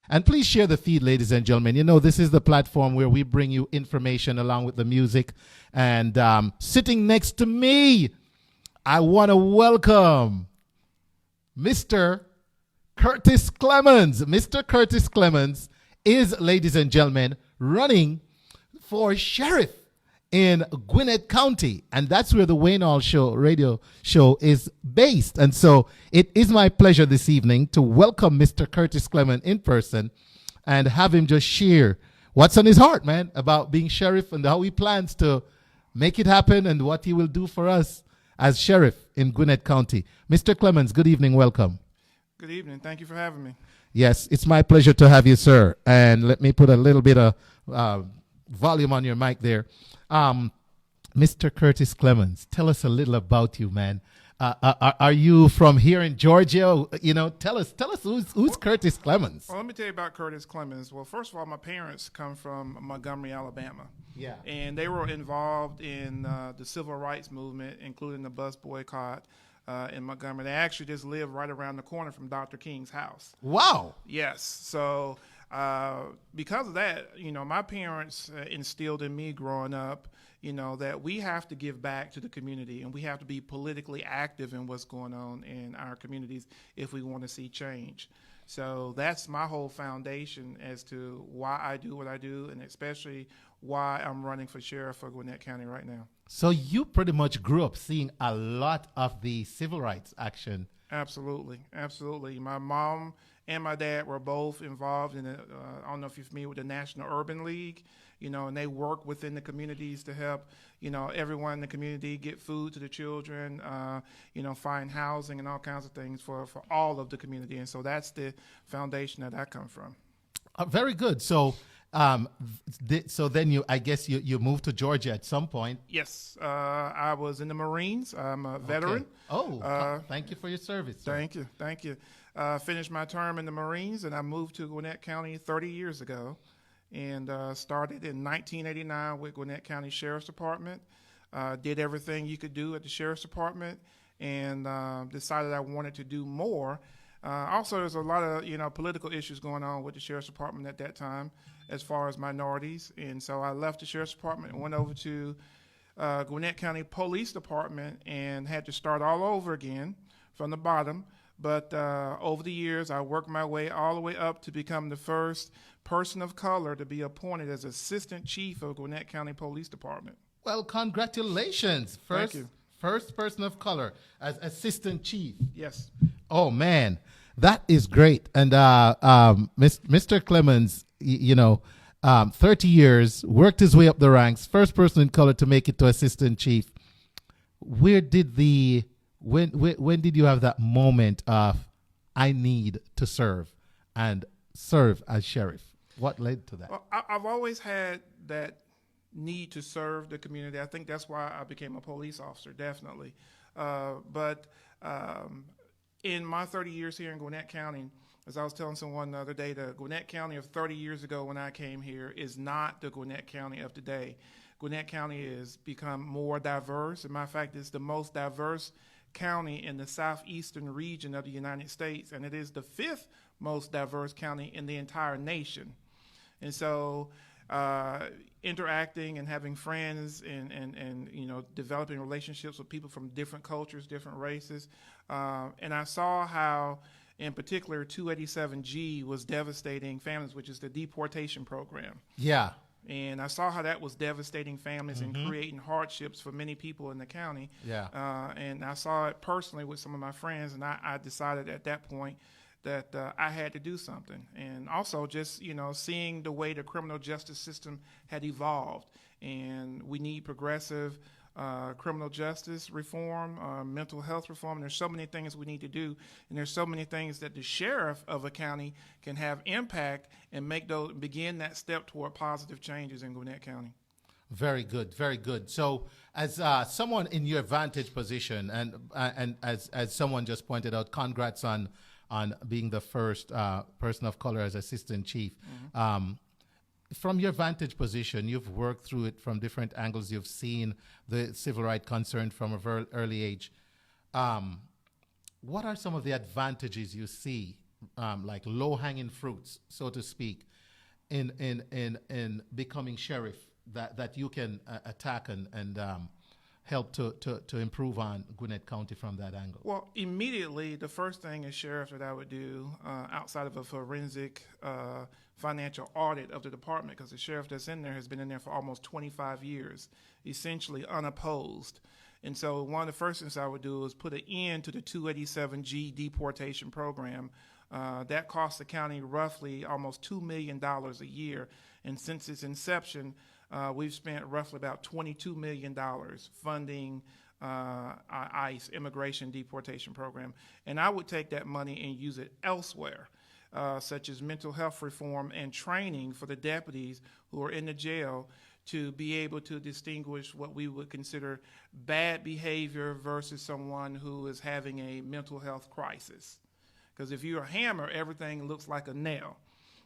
And please share the feed, ladies and gentlemen. You know, this is the platform where we bring you information along with the music. And sitting next to me, I want to welcome Mr. Curtis Clemons. Mr. Curtis Clemons is, ladies and gentlemen, running for sheriff in Gwinnett County. And that's where the Wayne Hall radio show is based. And so it is my pleasure this evening to welcome Mr. Curtis Clemons in person and have him just share what's on his heart, man, about being sheriff and how he plans to make it happen and what he will do for us as sheriff in Gwinnett County. Mr. Clemons, good evening. Welcome. Good evening. Thank you for having me. Yes, it's my pleasure to have you, sir. And let me put a little bit of volume on your mic there. Mr. Curtis Clemons, tell us a little about you, man. Are you from here in Georgia? You know, tell us who's Curtis Clemons? Well, let me tell you about Curtis Clemons. Well, first of all, my parents come from Montgomery, Alabama. Yeah. And they were involved in the civil rights movement, including the bus boycott in Montgomery. They actually just live right around the corner from Dr. King's house. Wow. Yes. So because of that, you know, my parents instilled in me growing up, you know, that we have to give back to the community and we have to be politically active in what's going on in our communities if we want to see change. So that's my whole foundation as to why I do what I do, and especially why I'm running for sheriff for Gwinnett County right now. So you pretty much grew up seeing a lot of the civil rights action. Absolutely, absolutely. My mom and my dad were both involved in I don't know if you're familiar with the National Urban League, you know, and they work within the communities to help, you know, everyone in the community get food to the children, you know, find housing and all kinds of things for all of the community. And so that's the foundation that I come from. Very good. So so then I guess you moved to Georgia at some point. Yes, I was in the Marines. I'm a veteran. Okay. Oh, thank you for your service, sir. Thank you. Finished my term in the Marines, and I moved to Gwinnett County 30 years ago, and started in 1989 with Gwinnett County Sheriff's Department. Did everything you could do at the Sheriff's Department, and decided I wanted to do more. Also, there's a lot of, you know, political issues going on with the Sheriff's Department at that time as far as minorities. And so I left the Sheriff's Department and went over to Gwinnett County Police Department and had to start all over again from the bottom. But over the years, I worked my way all the way up to become the first person of color to be appointed as Assistant Chief of Gwinnett County Police Department. Well, congratulations. Thank you. First person of color as Assistant Chief. Yes. Oh, man, that is great. And Mr. Clemons, you know, 30 years, worked his way up the ranks, first person in color to make it to Assistant Chief. When did you have that moment of, I need to serve and serve as sheriff? What led to that? Well, I've always had that need to serve the community. I think that's why I became a police officer, definitely. But in my 30 years here in Gwinnett County, as I was telling someone the other day, the Gwinnett County of 30 years ago when I came here is not the Gwinnett County of today. Gwinnett County has become more diverse. As a matter of fact, it's the most diverse county in the southeastern region of the United States, and it is the 5th most diverse county in the entire nation. And so interacting and having friends and you know, developing relationships with people from different cultures, different races. And I saw how, in particular, 287G was devastating families, which is the deportation program. Yeah. And I saw how that was devastating families and creating hardships for many people in the county. Yeah. And I saw it personally with some of my friends, and I decided at that point that I had to do something. And also just, you know, seeing the way the criminal justice system had evolved. And we need progressive criminal justice reform, mental health reform. There's so many things we need to do, and there's so many things that the sheriff of a county can have impact and begin that step toward positive changes in Gwinnett County. Very good, very good. So, as someone in your vantage position, and as someone just pointed out, congrats on being the first person of color as assistant chief. From your vantage position, you've worked through it from different angles. You've seen the civil rights concern from a very early age. What are some of the advantages you see like low hanging fruits, so to speak, in becoming sheriff that you can attack and help to improve on Gwinnett County from that angle? Well, immediately, the first thing as sheriff that I would do, outside of a forensic financial audit of the department, because the sheriff that's in there has been in there for almost 25 years, essentially unopposed. And so one of the first things I would do is put an end to the 287G deportation program. That costs the county roughly almost $2 million a year. And since its inception, we've spent roughly about $22 million funding ICE, Immigration Deportation Program. And I would take that money and use it elsewhere, such as mental health reform and training for the deputies who are in the jail to be able to distinguish what we would consider bad behavior versus someone who is having a mental health crisis. Because if you're a hammer, everything looks like a nail.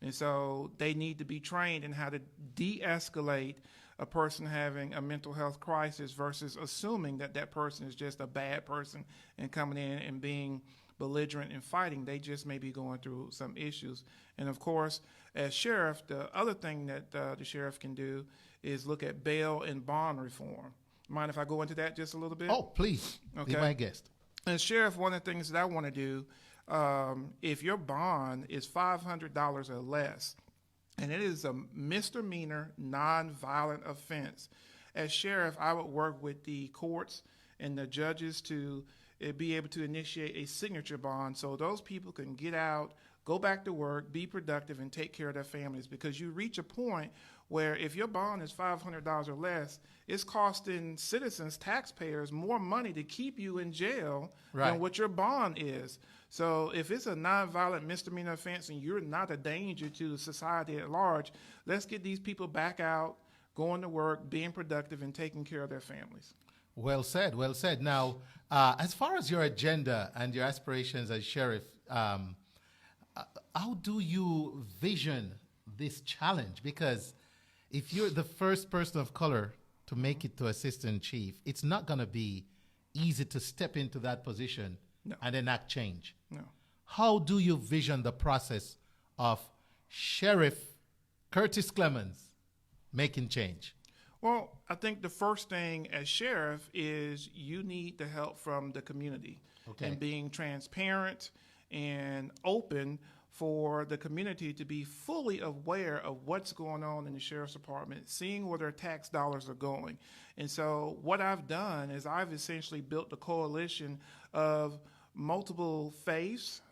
And so they need to be trained in how to de-escalate a person having a mental health crisis versus assuming that that person is just a bad person and coming in and being belligerent and fighting. They just may be going through some issues. And of course, as sheriff, the other thing that the sheriff can do is look at bail and bond reform. Mind if I go into that just a little bit? Oh, please. Okay. Be my guest. And sheriff, one of the things that I want to do, if your bond is $500 or less, and it is a misdemeanor, nonviolent offense, as sheriff, I would work with the courts and the judges to be able to initiate a signature bond so those people can get out, go back to work, be productive, and take care of their families. Because you reach a point where if your bond is $500 or less, it's costing citizens, taxpayers, more money to keep you in jail than what your bond is. So if it's a nonviolent misdemeanor offense and you're not a danger to the society at large, let's get these people back out, going to work, being productive, and taking care of their families. Well said, well said. Now, as far as your agenda and your aspirations as sheriff, how do you vision this challenge? Because if you're the first person of color to make it to assistant chief, it's not going to be easy to step into that position and enact change. No. How do you vision the process of Sheriff Curtis Clemons making change? Well, I think the first thing as sheriff is you need the help from the community and being transparent and open for the community to be fully aware of what's going on in the sheriff's department, seeing where their tax dollars are going. And so what I've done is I've essentially built a coalition of multiple faiths,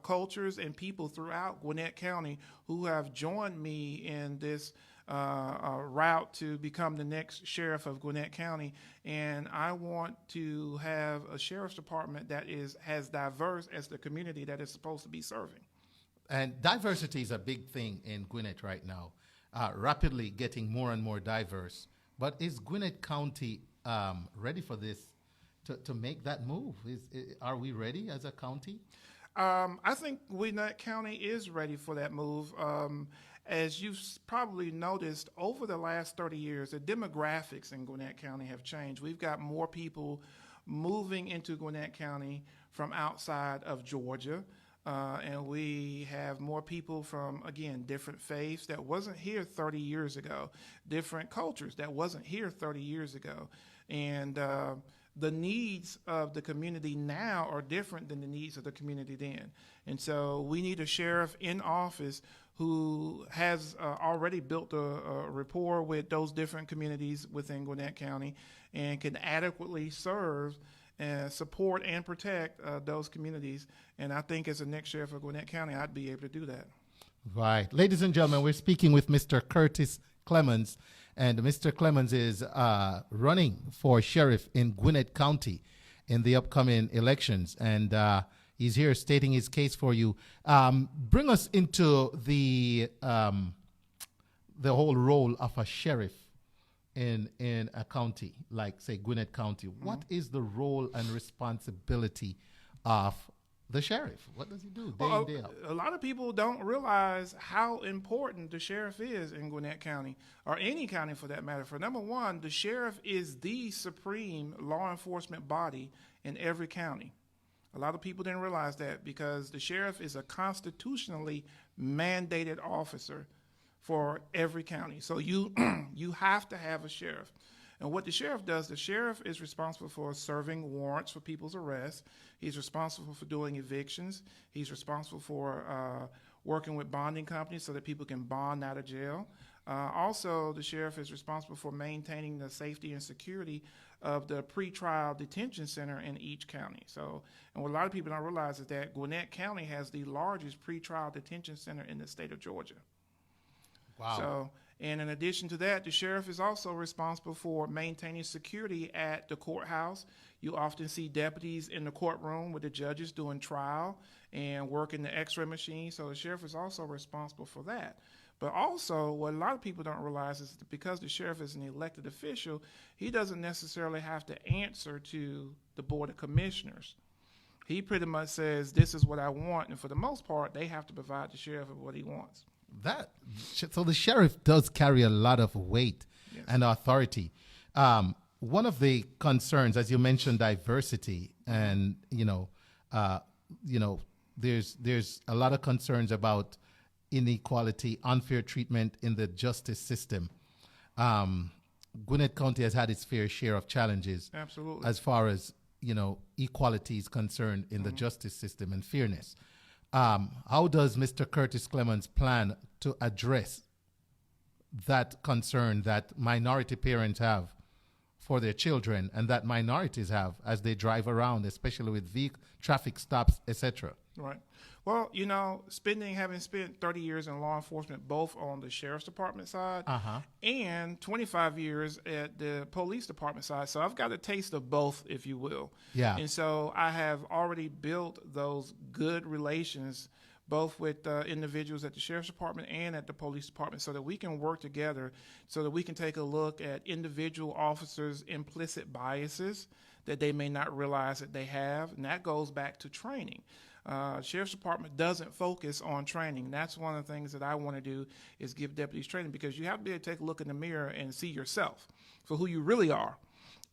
cultures, and people throughout Gwinnett County who have joined me in this route to become the next sheriff of Gwinnett County. And I want to have a sheriff's department that is as diverse as the community that it's supposed to be serving. And diversity is a big thing in Gwinnett right now, rapidly getting more and more diverse. But is Gwinnett County ready for this, to make that move? Are we ready as a county? I think Gwinnett County is ready for that move. As you've probably noticed, over the last 30 years, the demographics in Gwinnett County have changed. We've got more people moving into Gwinnett County from outside of Georgia. And we have more people from, again, different faiths that wasn't here 30 years ago, different cultures that wasn't here 30 years ago. And the needs of the community now are different than the needs of the community then. And so we need a sheriff in office who has already built a rapport with those different communities within Gwinnett County and can adequately serve and support and protect those communities. And I think as the next sheriff of Gwinnett County, I'd be able to do that. Right. Ladies and gentlemen, we're speaking with Mr. Curtis Clemons, and Mr. Clemons is running for sheriff in Gwinnett County in the upcoming elections, and he's here stating his case for you. Bring us into the whole role of a sheriff in a county like, say, Gwinnett County. Mm-hmm. What is the role and responsibility of the sheriff? What does he do day in, day out? A lot of people don't realize how important the sheriff is in Gwinnett County, or any county for that matter. For number one, the sheriff is the supreme law enforcement body in every county. A lot of people didn't realize that because the sheriff is a constitutionally mandated officer for every county. So you you have to have a sheriff. And what the sheriff does, the sheriff is responsible for serving warrants for people's arrests. He's responsible for doing evictions. He's responsible for working with bonding companies so that people can bond out of jail. Also, the sheriff is responsible for maintaining the safety and security of the pretrial detention center in each county. So, and what a lot of people don't realize is that Gwinnett County has the largest pretrial detention center in the state of Georgia. Wow. So, and in addition to that, the sheriff is also responsible for maintaining security at the courthouse. You often see deputies in the courtroom with the judges doing trial and working the x-ray machine. So the sheriff is also responsible for that. But also, what a lot of people don't realize is that because the sheriff is an elected official, he doesn't necessarily have to answer to the Board of Commissioners. He pretty much says, this is what I want, and for the most part, they have to provide the sheriff with what he wants. So the sheriff does carry a lot of weight Yes. and authority. One of the concerns, as you mentioned, diversity, and there's a lot of concerns about inequality, unfair treatment in the justice system. Gwinnett County has had its fair share of challenges. Absolutely. As far as equality is concerned in the justice system and fairness. How does Mr. Curtis Clemons plan to address that concern that minority parents have for their children and that minorities have as they drive around, especially with traffic stops, etc.? Right. Well, having spent 30 years in law enforcement, both on the sheriff's department side and 25 years at the police department side. So I've got a taste of both, if you will. Yeah. And so I have already built those good relations both with individuals at the sheriff's department and at the police department so that we can work together so that we can take a look at individual officers' implicit biases that they may not realize that they have. And that goes back to training. Sheriff's Department doesn't focus on training. That's one of the things that I want to do is give deputies training because you have to be able to take a look in the mirror and see yourself for who you really are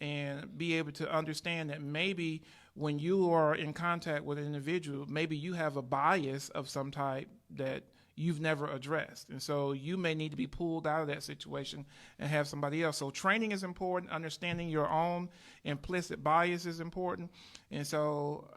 and be able to understand that maybe when you are in contact with an individual, maybe you have a bias of some type that you've never addressed. And so you may need to be pulled out of that situation and have somebody else. So training is important. Understanding your own implicit bias is important. And so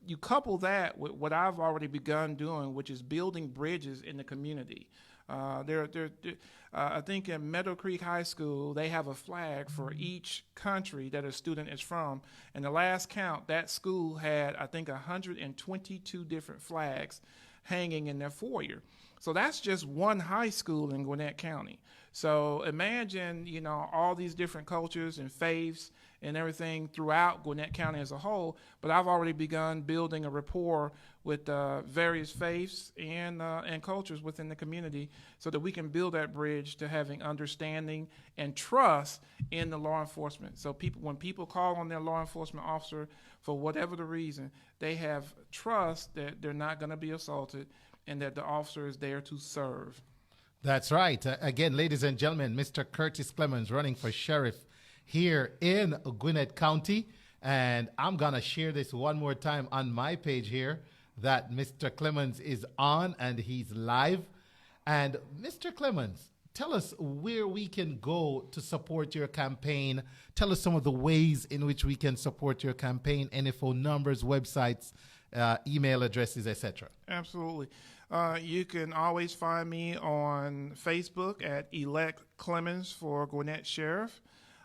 you couple that with what I've already begun doing, which is building bridges in the community. I think in Meadow Creek High School, they have a flag for each country that a student is from. And the last count, that school had, I think, 122 different flags hanging in their foyer. So that's just one high school in Gwinnett County. So imagine, all these different cultures and faiths and everything throughout Gwinnett County as a whole. But I've already begun building a rapport with various faiths and cultures within the community so that we can build that bridge to having understanding and trust in the law enforcement. So when people call on their law enforcement officer for whatever the reason, they have trust that they're not going to be assaulted and that the officer is there to serve. That's right. Again, ladies and gentlemen, Mr. Curtis Clemons running for sheriff here in Gwinnett County. And I'm going to share this one more time on my page here that Mr. Clemons is on and he's live. And Mr. Clemons, tell us where we can go to support your campaign. Tell us some of the ways in which we can support your campaign, any phone numbers, websites, email addresses, etc. Absolutely. You can always find me on Facebook at Elect Clemons for Gwinnett Sheriff.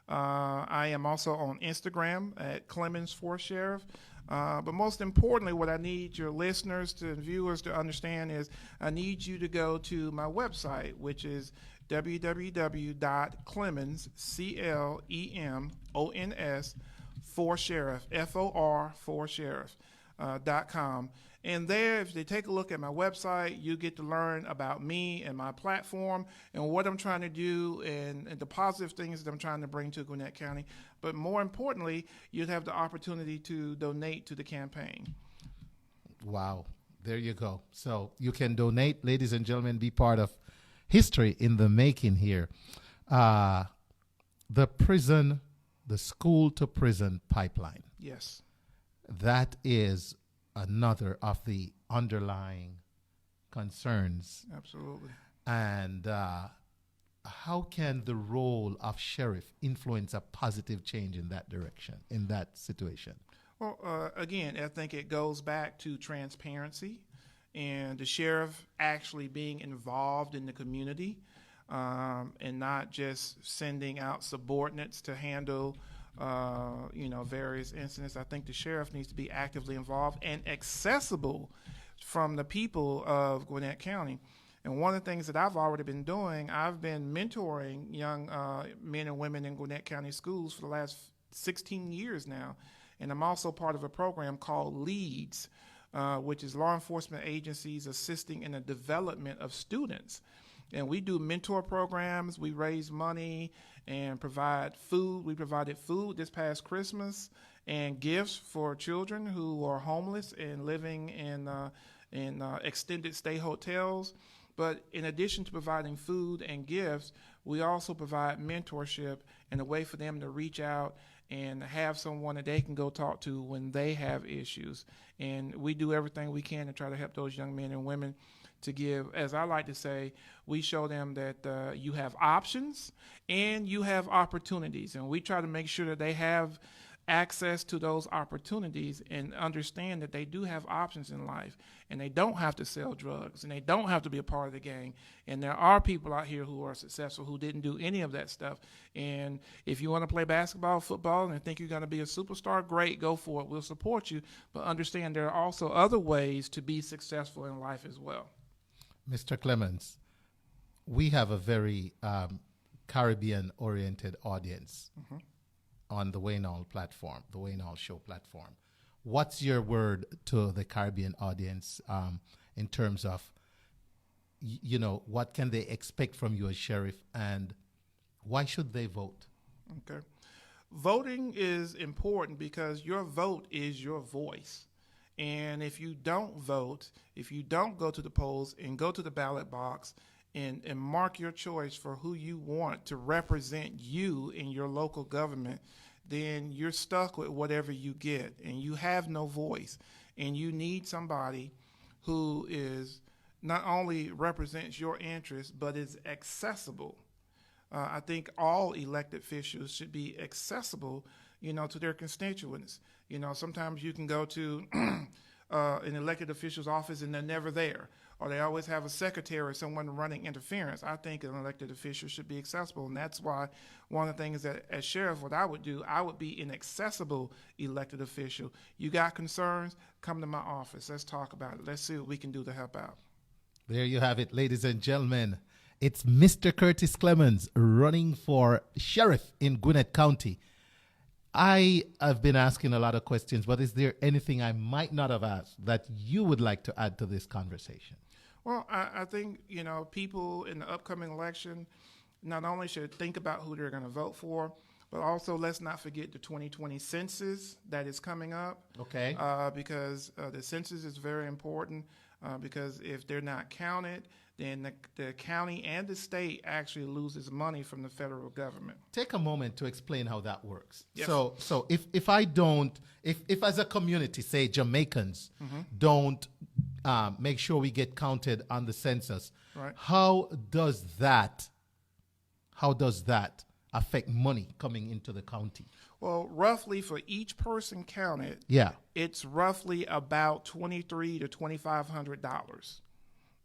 I am also on Instagram at Clemons for Sheriff. But most importantly, what I need your listeners and viewers to understand is I need you to go to my website, which is www.clemons, CLEMONS, for Sheriff, FOR, for Sheriff, .com. And there, if they take a look at my website, you get to learn about me and my platform and what I'm trying to do and the positive things that I'm trying to bring to Gwinnett County. But more importantly, you'd have the opportunity to donate to the campaign. Wow. There you go. So you can donate, ladies and gentlemen, be part of history in the making here. The school to prison pipeline. Yes. that is another of the underlying concerns. Absolutely. And how can the role of sheriff influence a positive change in that direction, in that situation? Well, again, I think it goes back to transparency and the sheriff actually being involved in the community, and not just sending out subordinates to handle various incidents. I think the sheriff needs to be actively involved and accessible from the people of Gwinnett County. And one of the things that I've already been doing, I've been mentoring young men and women in Gwinnett County schools for the last 16 years now. And I'm also part of a program called LEADS, which is law enforcement agencies assisting in the development of students. And we do mentor programs, we raise money and provide food. We provided food this past Christmas and gifts for children who are homeless and living in extended stay hotels. But in addition to providing food and gifts, we also provide mentorship and a way for them to reach out and have someone that they can go talk to when they have issues. And we do everything we can to try to help those young men and women to give, as I like to say, we show them that you have options and you have opportunities. And we try to make sure that they have access to those opportunities and understand that they do have options in life and they don't have to sell drugs and they don't have to be a part of the gang. And there are people out here who are successful who didn't do any of that stuff. And if you want to play basketball, football, and think you're going to be a superstar, great, go for it. We'll support you. But understand there are also other ways to be successful in life as well. Mr. Clemons, we have a very Caribbean-oriented audience on the Wayne Hall platform, the Wayne Hall Show platform. What's your word to the Caribbean audience in terms of, what can they expect from you as sheriff, and why should they vote? Okay. Voting is important because your vote is your voice. And if you don't vote, if you don't go to the polls and go to the ballot box and mark your choice for who you want to represent you in your local government, then you're stuck with whatever you get and you have no voice. And you need somebody who is not only represents your interests, but is accessible. I think all elected officials should be accessible, to their constituents. Sometimes you can go to an elected official's office and they're never there, or they always have a secretary or someone running interference. I think an elected official should be accessible, and that's why one of the things that as sheriff, what I would do, I would be an accessible elected official. You got concerns, come to my office. Let's talk about it. Let's see what we can do to help out. There you have it, ladies and gentlemen. It's Mr. Curtis Clemons running for sheriff in Gwinnett County. I have been asking a lot of questions, but is there anything I might not have asked that you would like to add to this conversation? Well, I think, people in the upcoming election not only should think about who they're going to vote for, but also let's not forget the 2020 census that is coming up. Okay. Because the census is very important because if they're not counted, then the county and the state actually loses money from the federal government. Take a moment to explain how that works. Yes. So if I don't, if as a community, say Jamaicans, don't make sure we get counted on the census, right, how does that affect money coming into the county? Well, roughly for each person counted, it's roughly about $2,300 to $2,500.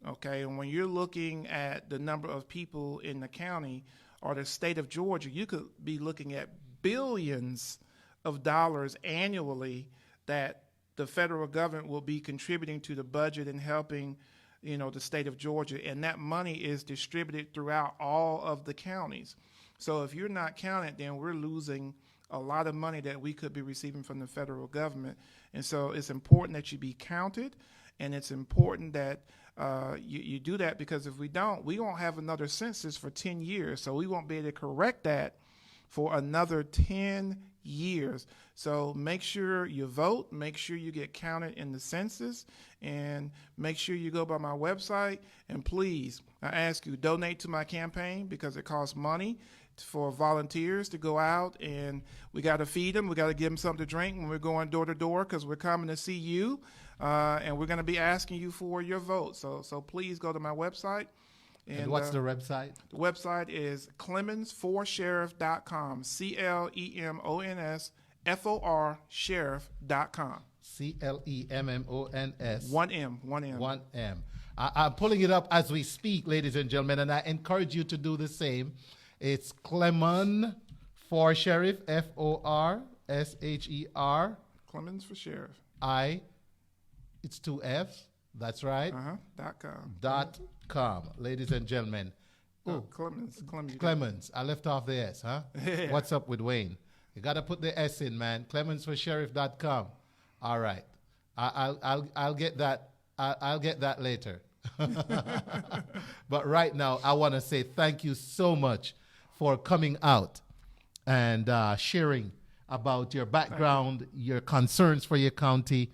Okay, and when you're looking at the number of people in the county or the state of Georgia, you could be looking at billions of dollars annually that the federal government will be contributing to the budget and helping, the state of Georgia, and that money is distributed throughout all of the counties. So if you're not counted, then we're losing a lot of money that we could be receiving from the federal government. And so it's important that you be counted, and it's important that you do that, because if we don't, we won't have another census for 10 years. So we won't be able to correct that for another 10 years. So make sure you vote, make sure you get counted in the census, and make sure you go by my website. And please, I ask you, donate to my campaign because it costs money for volunteers to go out, and we got to feed them. We got to give them something to drink when we're going door to door because we're coming to see you, and we're going to be asking you for your vote. So please go to my website. And what's the website? The website is clemonsforsheriff.com. CLEMONS FOR CLEMMONS. One M. One M. I'm pulling it up as we speak, ladies and gentlemen, and I encourage you to do the same. It's Clemons for Sheriff, FORSHER. Clemons for Sheriff. It's 2 F's. That's right. .com. Ladies and gentlemen. Oh, Clemons. Clemons. I left off the S, huh? Yeah. What's up with Wayne? You got to put the S in, man. Clemonsforsheriff.com. All right. I'll get that. I'll get that later. But right now, I want to say thank you so much for coming out and sharing about your background, your concerns for your county,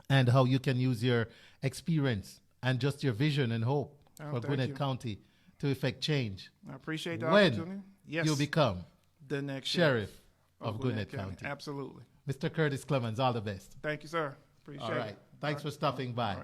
and how you can use your experience and just your vision and hope for Gwinnett County to effect change. I appreciate the opportunity. When you become the next sheriff of Gwinnett County. Absolutely. Mr. Curtis Clemons, all the best. Thank you, sir. Appreciate it. All right. Thanks for stopping by.